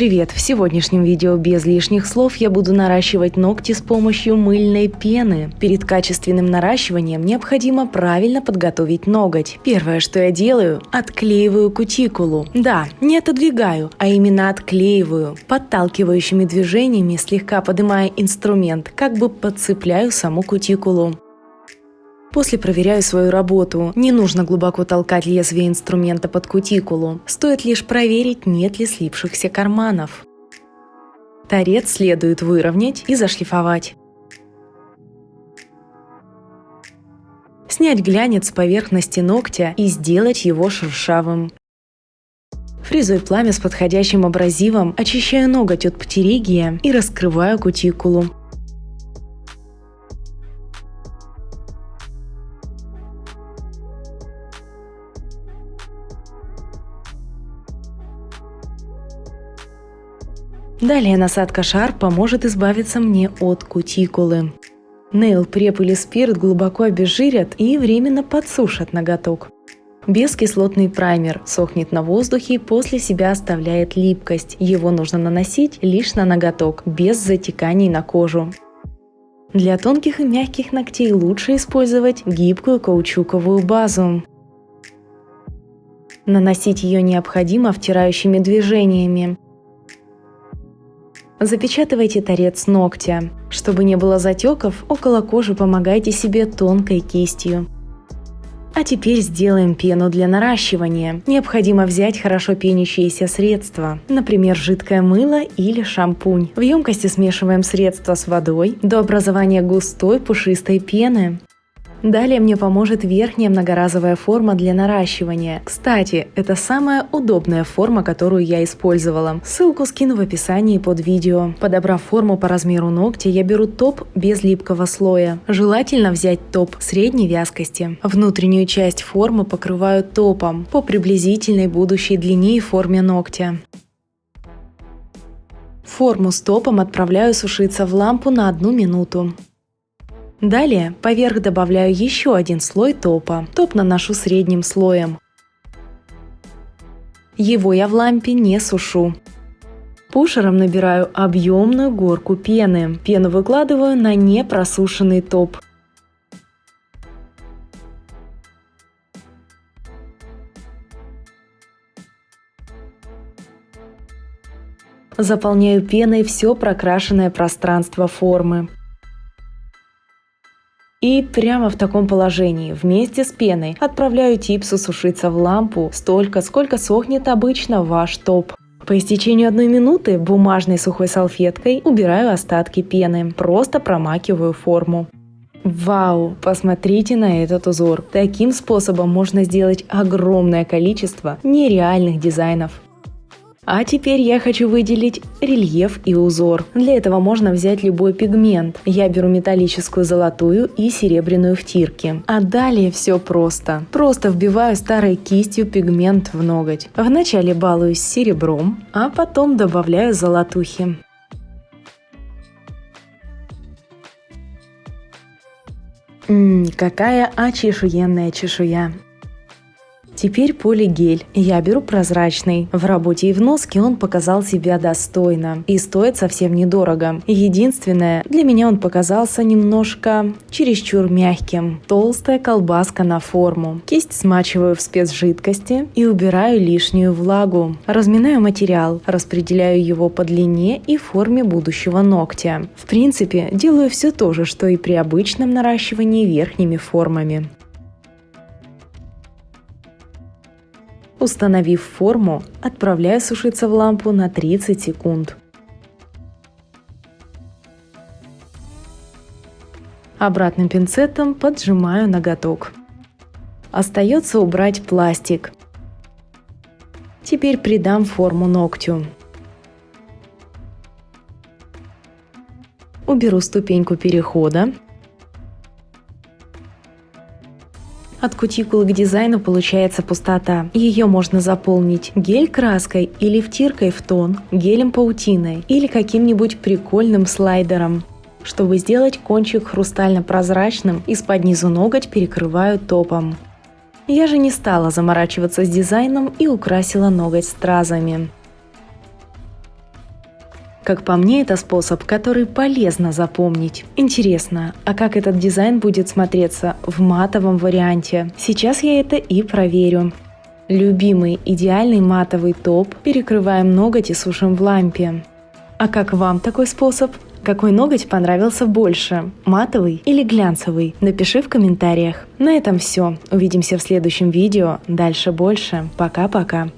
Привет! В сегодняшнем видео без лишних слов я буду наращивать ногти с помощью мыльной пены. Перед качественным наращиванием необходимо правильно подготовить ноготь. Первое, что я делаю, отклеиваю кутикулу. Да, не отодвигаю, а именно отклеиваю. Подталкивающими движениями, слегка поднимая инструмент, как бы подцепляю саму кутикулу. После проверяю свою работу. Не нужно глубоко толкать лезвие инструмента под кутикулу. Стоит лишь проверить, нет ли слипшихся карманов. Торец следует выровнять и зашлифовать. Снять глянец с поверхности ногтя и сделать его шершавым. Фрезой пламя с подходящим абразивом очищаю ноготь от птеригия и раскрываю кутикулу. Далее насадка шар поможет избавиться мне от кутикулы. Нейл преп или спирт глубоко обезжирят и временно подсушат ноготок. Бескислотный праймер сохнет на воздухе и после себя оставляет липкость. Его нужно наносить лишь на ноготок, без затеканий на кожу. Для тонких и мягких ногтей лучше использовать гибкую каучуковую базу. Наносить ее необходимо втирающими движениями. Запечатывайте торец ногтя. Чтобы не было затеков, около кожи помогайте себе тонкой кистью. А теперь сделаем пену для наращивания. Необходимо взять хорошо пенящиеся средства, например, жидкое мыло или шампунь. В емкости смешиваем средство с водой до образования густой пушистой пены. Далее мне поможет верхняя многоразовая форма для наращивания. Кстати, это самая удобная форма, которую я использовала. Ссылку скину в описании под видео. Подобрав форму по размеру ногтя, я беру топ без липкого слоя. Желательно взять топ средней вязкости. Внутреннюю часть формы покрываю топом по приблизительной будущей длине и форме ногтя. Форму с топом отправляю сушиться в лампу на 1 минуту. Далее поверх добавляю еще один слой топа. Топ наношу средним слоем. Его я в лампе не сушу. Пушером набираю объемную горку пены. Пену выкладываю на непросушенный топ. Заполняю пеной все прокрашенное пространство формы. И прямо в таком положении, вместе с пеной, отправляю типсу сушиться в лампу столько, сколько сохнет обычно ваш топ. По истечению 1 минуты бумажной сухой салфеткой убираю остатки пены, просто промакиваю форму. Вау, посмотрите на этот узор. Таким способом можно сделать огромное количество нереальных дизайнов. А теперь я хочу выделить рельеф и узор. Для этого можно взять любой пигмент. Я беру металлическую золотую и серебряную втирки. А далее все просто. Просто вбиваю старой кистью пигмент в ноготь. Вначале балуюсь серебром, а потом добавляю золотухи. Какая очешуенная чешуя! Теперь полигель. Я беру прозрачный. В работе и в носке он показал себя достойно. И стоит совсем недорого. Единственное, для меня он показался немножко чересчур мягким. Толстая колбаска на форму. Кисть смачиваю в спецжидкости и убираю лишнюю влагу. Разминаю материал. Распределяю его по длине и форме будущего ногтя. В принципе, делаю все то же, что и при обычном наращивании верхними формами. Установив форму, отправляю сушиться в лампу на 30 секунд. Обратным пинцетом поджимаю ноготок. Остается убрать пластик. Теперь придам форму ногтю. Уберу ступеньку перехода. От кутикулы к дизайну получается пустота. Ее можно заполнить гель-краской или втиркой в тон, гелем-паутиной или каким-нибудь прикольным слайдером. Чтобы сделать кончик хрустально-прозрачным, из-под низу ноготь перекрываю топом. Я же не стала заморачиваться с дизайном и украсила ноготь стразами. Как по мне, это способ, который полезно запомнить. Интересно, а как этот дизайн будет смотреться в матовом варианте? Сейчас я это и проверю. Любимый идеальный матовый топ перекрываем ноготь и сушим в лампе. А как вам такой способ? Какой ноготь понравился больше? Матовый или глянцевый? Напиши в комментариях. На этом все. Увидимся в следующем видео. Дальше больше. Пока-пока.